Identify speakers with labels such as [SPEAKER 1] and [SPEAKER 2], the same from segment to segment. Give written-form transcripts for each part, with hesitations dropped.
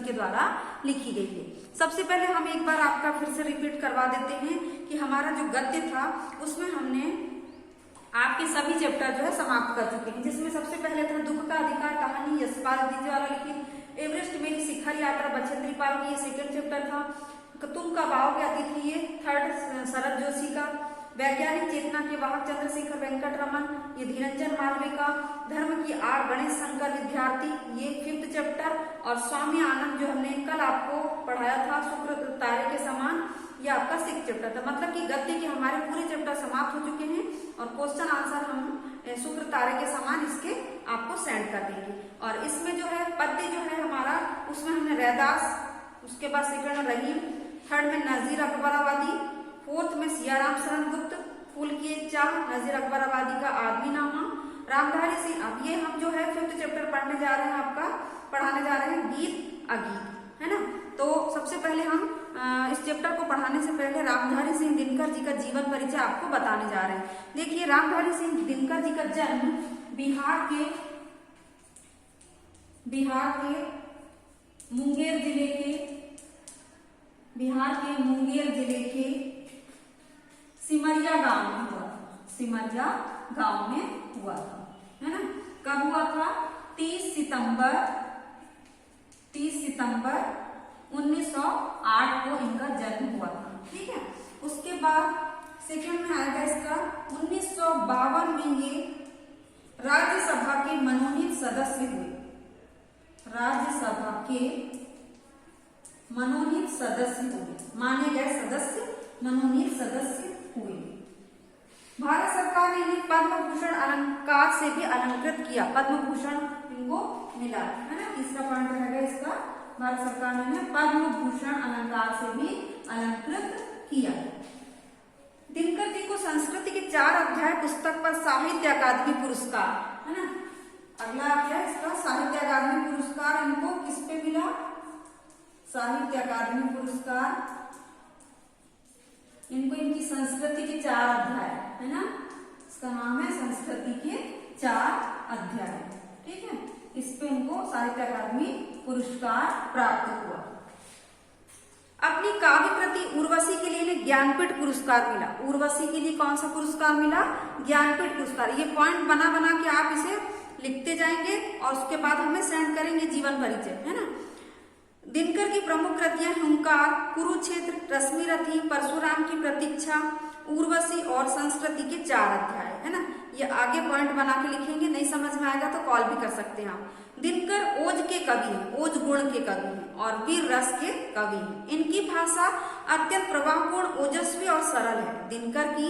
[SPEAKER 1] जी के द्वारा लिखी गई है। सबसे पहले हम एक बार आपका फिर से रिपीट करवा देते हैं कि हमारा जो गद्य था उसमें हमने आपके सभी चैप्टर जो है समाप्त कर चुके हैं, जिसमें सबसे पहले था दुख का अधिकार कहानी यशपाल द्वितीय द्वारा लिखित, एवरेस्ट मेरी शिखर यात्रा बचेंद्री पाल की, ये सेकंड चैप्टर था। तुम कब आओगे अतिथि, ये थर्ड शरद जोशी का। वैज्ञानिक चेतना के वाहक चंद्रशेखर वेंकट रमन, ये धीरंजन मालवीय का। धर्म की आड़ गणेश शंकर विद्यार्थी, ये फिफ्थ चैप्टर। और स्वामी आनंद जो हमने कल आपको पढ़ाया था शुक्र तारे के समान, ये आपका सिक्स चैप्टर था। मतलब कि गद्य के हमारे पूरे चैप्टर समाप्त हो चुके हैं और क्वेश्चन आंसर हम शुक्र तारे के समान इसके आपको सेंड कर देंगे। और इसमें जो है पद्य जो है हमारा, उसमें हमने रैदास, उसके बाद सेकंड में रहीम, थर्ड में नजीर अकबराबादी, फोर्थ में सियाराम शरण गुप्त, फूल की एक चाह, नजीर अकबराबादी का आदमी नामा, रामधारी सिंह। अब ये हम जो है फिफ्थ चैप्टर पढ़ने जा रहे हैं, आपका पढ़ाने जा रहे हैं गीत अगीत, है ना। तो सबसे पहले हम इस चैप्टर को पढ़ाने से पहले रामधारी सिंह दिनकर जी का जीवन परिचय आपको बताने जा रहे हैं। देखिए रामधारी सिंह दिनकर जी का जन्म बिहार के मुंगेर जिले के सिमरिया गांव में हुआ था। सिमरिया गांव में हुआ था, है ना। कब हुआ था? 30 सितंबर 1908 को इनका जन्म हुआ था, ठीक है। उसके बाद सेकंड में आएगा इसका 1952 में ये राज्यसभा के मनोनीत सदस्य हुए। राज्यसभा के मनोनीत सदस्य हुए, माने गए सदस्य, मनोनीत सदस्य हुए। भारत सरकार ने इन्हें पद्म भूषण अलंकार से भी अलंकृत किया। पद्म भूषण इनको मिला, है ना। तीसरा पॉइंट रहेगा इसका, भारत सरकार ने इन्हें पद्म भूषण अलंकार से भी अलंकृत किया। दिनकर जी को संस्कृति के 4 अध्याय पुस्तक पर साहित्य अकादमी पुरस्कार, है ना। अगला अध्याय इसका साहित्य अकादमी पुरस्कार इनको किस पे मिला? साहित्य अकादमी पुरस्कार इनको इनकी संस्कृति के 4 अध्याय, है ना। इसका नाम है संस्कृति के 4 अध्याय, ठीक है। इस पे इनको साहित्य अकादमी पुरस्कार प्राप्त हुआ। अपनी काव्य कृति उर्वशी के लिए इन्हें ज्ञानपीठ पुरस्कार मिला। उर्वशी के लिए कौन सा पुरस्कार मिला? ज्ञानपीठ पुरस्कार। ये पॉइंट बना बना के आप इसे लिखते जाएंगे और उसके बाद हमें सेंड करेंगे जीवन परिचय, है ना। दिनकर की प्रमुख कृतियां हुंकार, कुरुक्षेत्र, रश्मिरथी, परशुराम की प्रतीक्षा, उर्वशी और संस्कृति के 4 अध्याय, है ना। ये आगे पॉइंट बना के लिखेंगे, नहीं समझ में आएगा तो कॉल भी कर सकते हैं आप। दिनकर ओज के कवि हैं, ओज गुण के कवि हैं और वीर रस के कवि हैं। इनकी भाषा अत्यंत प्रभावपूर्ण, ओजस्वी और सरल है। दिनकर की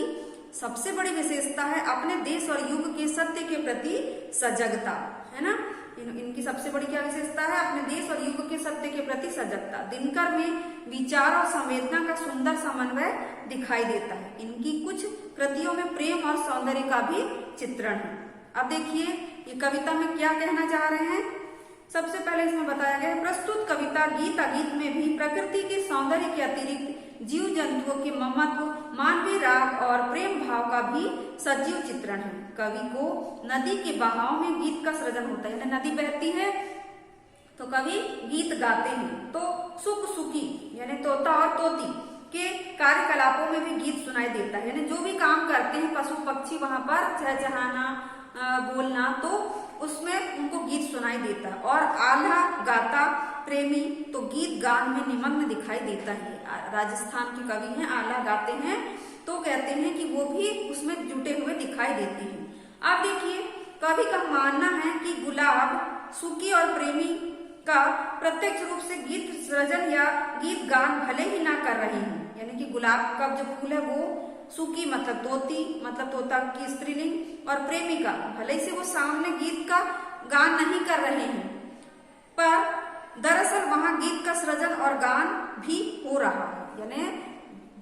[SPEAKER 1] सबसे बड़ी विशेषता है अपने देश और युग के सत्य के प्रति सजगता, है ना। इनकी सबसे बड़ी क्या विशेषता है? अपने देश और युग के सत्य के प्रति सजगता। दिनकर में विचार और संवेदना का सुंदर समन्वय दिखाई देता है। इनकी कुछ कृतियों में प्रेम और सौंदर्य का भी चित्रण है। अब देखिए ये कविता में क्या कहना चाह रहे हैं। सबसे पहले इसमें बताया गया प्रस्तुत कविता गीत अगीत में भी प्रकृति के सौंदर्य के अतिरिक्त जीव जंतुओं के ममत्व, मानवीय राग और प्रेम भाव का भी सजीव चित्रण है। कवि को नदी के बहाव में गीत का सृजन होता है। नदी बहती है तो कवि गीत गाते हैं। तो सुख सुखी यानी तोता और तोती के कार्यकलापों में भी गीत सुनाई देता है। यानी जो भी काम करते हैं पशु पक्षी वहां पर चहचहाना, बोलना, तो उसमें उनको गीत सुनाई देता है। और आल्हा गाता प्रेमी तो गीत गान में निमग्न दिखाई देता है। राजस्थान के कवि हैं, आल्हा गाते हैं तो कहते हैं कि वो भी उसमें जुटे हुए दिखाई देते हैं। अब देखिए कवि का मानना है कि गुलाब सुखी और प्रेमी का प्रत्यक्ष रूप से गीत सृजन या गीत गान भले ही ना कर रहे हैं। यानी कि गुलाब का जो फूल है वो सुकी मतलब तोती, मतलब तोता की स्त्रीलिंग, और प्रेमिका भले से वो सामने गीत का गान नहीं कर रहे हैं, पर दरअसल वहां गीत का सृजन और गान भी हो रहा है। यानी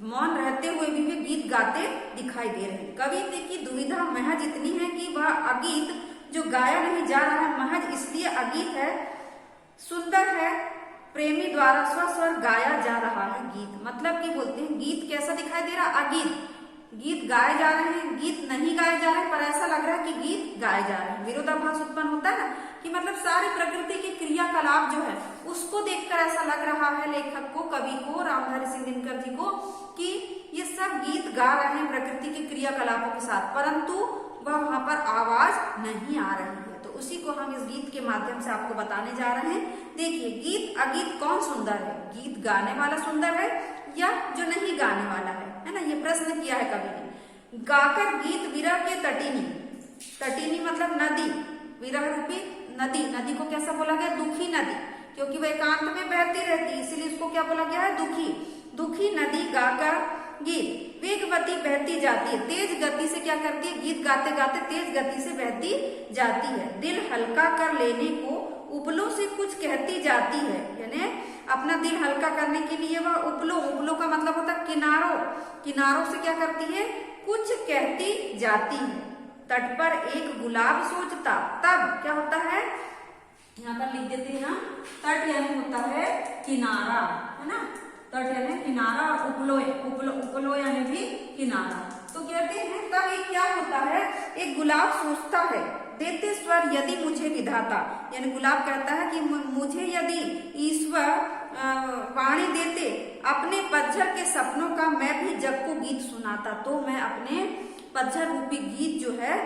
[SPEAKER 1] मौन रहते हुए भी वे गीत गाते दिखाई दे रहे हैं। कवि की दुविधा महज इतनी है कि वह अगीत जो गाया नहीं जा रहा है महज इसलिए अगीत है, सुंदर है, प्रेमी द्वारा स्वस्वर गाया जा रहा है गीत। मतलब कि बोलते हैं गीत कैसा दिखाई दे रहा? अगीत, गीत गाए जा रहे हैं, गीत नहीं गाए जा रहे, पर ऐसा लग रहा है कि गीत गाए जा रहे हैं। विरोधाभास उत्पन्न होता है ना कि मतलब सारी प्रकृति के क्रियाकलाप जो है उसको देखकर ऐसा लग रहा है लेखक को, कवि को, रामधारी सिंह दिनकर जी को, कि ये सब गीत गा रहे हैं प्रकृति के क्रियाकलापों के साथ, परंतु वह वहां पर आवाज नहीं आ रही है। तो उसी को हम इस गीत के माध्यम से आपको बताने जा रहे हैं। देखिए, गीत अगीत कौन सुंदर है? गीत गाने वाला सुंदर है या जो नहीं गाने वाला है ना? ये प्रश्न किया है कवि ने। गाकर गीत विरह के तटिनी, तटिनी मतलब नदी, विरह रूपी नदी, नदी को कैसा बोला गया? दुखी नदी, क्योंकि वह एकांत में बहती रहती है, इसीलिए इसको क्या बोला गया है? दुखी। दुखी नदी गाकर गीत वेगवती बहती जाती है, तेज गति से क्या करती है? गीत गाते गाते तेज गति से बहती जाती है। दिल हल्का कर लेने को उपलों से कुछ कहती जाती है, यानी अपना दिल हल्का करने के लिए वह उपलों, उपलों का मतलब होता है किनारों, किनारों से क्या करती है? कुछ कहती जाती है। तट पर एक गुलाब सोचता, तब क्या होता है? यहाँ पर लिख देते हैं हम, तट यानी होता है किनारा, है ना? तट यानी किनारा और उपलो यानी भी किनारा। तो कहते हैं तब एक क्या होता है? एक गुलाब सोचता है, देते स्वर यदि मुझे विधाता, यानी गुलाब कहता है कि मुझे यदि ईश्वर वाणी देते अपने पतझड़ के सपनों का, मैं भी जग को गीत सुनाता, तो मैं अपने पतझड़ रूपी गीत जो है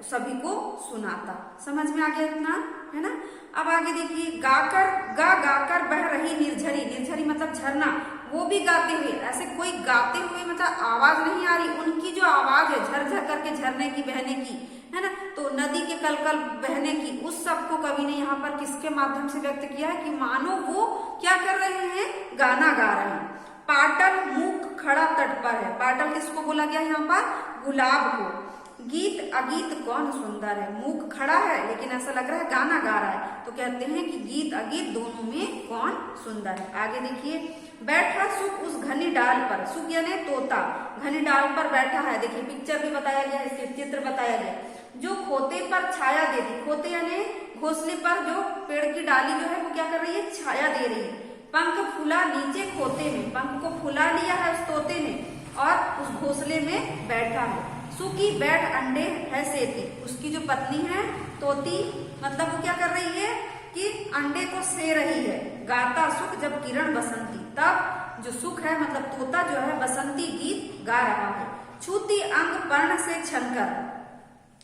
[SPEAKER 1] सभी को सुनाता। समझ में आ गया इतना, है ना? अब आगे देखिए, गाकर गाकर बह रही निर्झरी, निर्झरी मतलब झरना, वो भी गाते हुए, ऐसे कोई गाते हुए मतलब आवाज नहीं आ रही, उनकी जो आवाज है झरझर करके झरने की, बहने की, है ना? तो नदी के कलकल बहने की, उस सब को कवि ने यहाँ पर किसके माध्यम से व्यक्त किया है? कि मानो वो क्या कर रहे हैं? गाना गा रहे हैं। पाटल मूक खड़ा तट पर है, पाटल किसको बोला गया यहाँ पर? गुलाब को। गीत अगीत कौन सुंदर है? मूक खड़ा है लेकिन ऐसा लग रहा है गाना गा रहा है, तो कहते हैं कि गीत अगीत दोनों में कौन सुंदर है। आगे देखिए, बैठा सुख उस घनी डाल पर, सुख यानी तोता, घनी डाल पर बैठा है। देखिए पिक्चर भी बताया गया, इसके चित्र बताया गया। जो खोते पर छाया देती, खोते यानी घोंसले पर जो पेड़ की डाली जो है वो क्या कर रही है? छाया दे रही है। पंख फूला नीचे खोते में, पंख को फुला लिया है उस तोते ने और उस घोंसले में बैठा है। सुखी बैठ अंडे है सेती, उसकी जो पत्नी है तोती, मतलब वो क्या कर रही है? कि अंडे को से रही है। गाता सुख जब किरण बसंती, तब जो सुख है मतलब तोता जो है बसंती गीत गा रहा है। छूती अंग पर्ण से छनकर,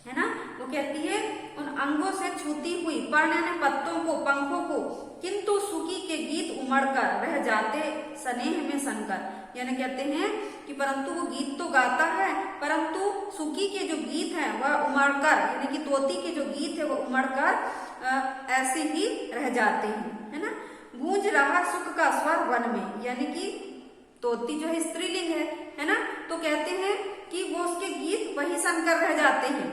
[SPEAKER 1] है ना? वो कहती है उन अंगों से छूती हुई, पर्ण यानी पत्तों को, पंखों को, किंतु सुखी के गीत उमड़कर रह जाते स्नेह में सनकर, यानी कहते हैं कि परंतु वो गीत तो गाता है, परंतु सुखी के जो गीत हैं वह उमड़कर, यानी कि तोती के जो गीत है वो उमड़कर ऐसे ही रह जाते हैं, है ना? गूंज रहा सुख का स्वर वन में, यानी कि तोती जो है स्त्रीलिंग है ना? तो कहते हैं कि वो उसके गीत वही सुनकर रह जाते हैं,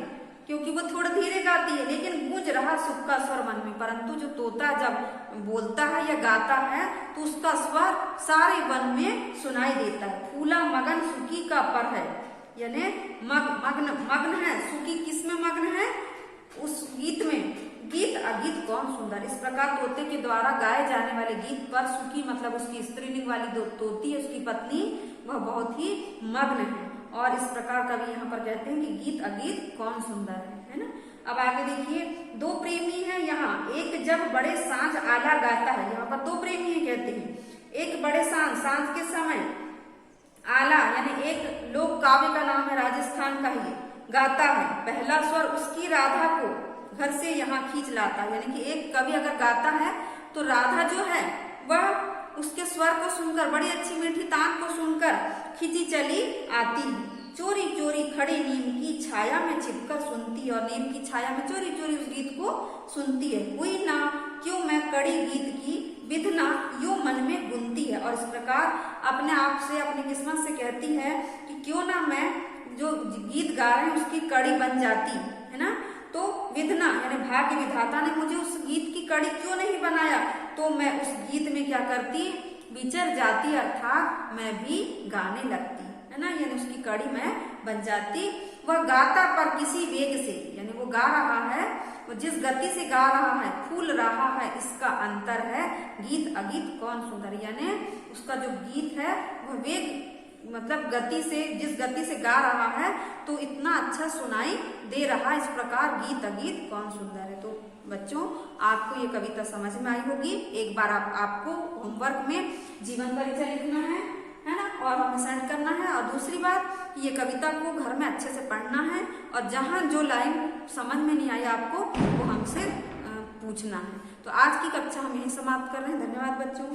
[SPEAKER 1] क्योंकि वो थोड़ा धीरे गाती है, लेकिन गूंज रहा सुख का स्वर मन में, परंतु जो तोता जब बोलता है या गाता है तो उसका स्वर सारे वन में सुनाई देता है। फूला मगन सुखी का पर है, यानी मग्न है, सुखी किस में मग्न है? उस गीत में। गीत अगीत कौन सुंदर, इस प्रकार तोते के द्वारा गाए जाने वाले गीत पर सुखी मतलब उसकी स्त्रीलिंग वाली जो तोती है उसकी पत्नी, वह बहुत ही मग्न है। और इस प्रकार कवि यहाँ पर कहते हैं कि गीत अगीत कौन सुंदर है ना? अब आगे देखिए, दो प्रेमी है यहाँ, एक जब बड़े सांझ आला गाता है, यहाँ पर दो प्रेमी है कहते हैं। एक बड़े सांझ के समय आला यानी एक लोक काव्य का नाम है, राजस्थान का ही, गाता है। पहला स्वर उसकी राधा को घर से यहाँ खींच लाता है, यानी कि एक कवि अगर गाता है तो राधा जो है वह उसके स्वर को सुनकर, बड़ी अच्छी मीठी तान को सुनकर खींची चली आती है। चोरी चोरी खड़ी नीम की छाया में छिपकर सुनती है, और नीम की छाया में चोरी चोरी उस गीत को सुनती है। हुई ना क्यों मैं कड़ी गीत की विधना यूं मन में गुनती है, और इस प्रकार अपने आप से, अपनी किस्मत से कहती है कि क्यों ना मैं जो गीत गा रहे हैं उसकी कड़ी बन जाती है ना? तो विधना यानी भाग्य विधाता ने मुझे उस गीत की कड़ी क्यों नहीं बनाया, तो मैं उस गीत में क्या करती, विचर जाती, अर्थात मैं भी गाने लगती, है ना? यानी उसकी कड़ी मैं बन जाती। वह गाता पर किसी वेग से, यानी वो गा रहा है, वो जिस गति से गा रहा है, फूल रहा है, इसका अंतर है। गीत अगीत कौन सुंदर, यानी उसका जो गीत है वह वेग मतलब गति से, जिस गति से गा रहा है तो इतना अच्छा सुनाई दे रहा है, इस प्रकार गीत अगीत कौन सुंदर है। तो बच्चों आपको ये कविता समझ में आई होगी। एक बार आपको होमवर्क में जीवन परिचय लिखना है ना, और हमें सेंड करना है। और दूसरी बात, ये कविता को घर में अच्छे से पढ़ना है, और जहाँ जो लाइन समझ में नहीं आई आपको वो हमसे पूछना है। तो आज की कक्षा हम यहीं समाप्त कर रहे हैं। धन्यवाद बच्चों।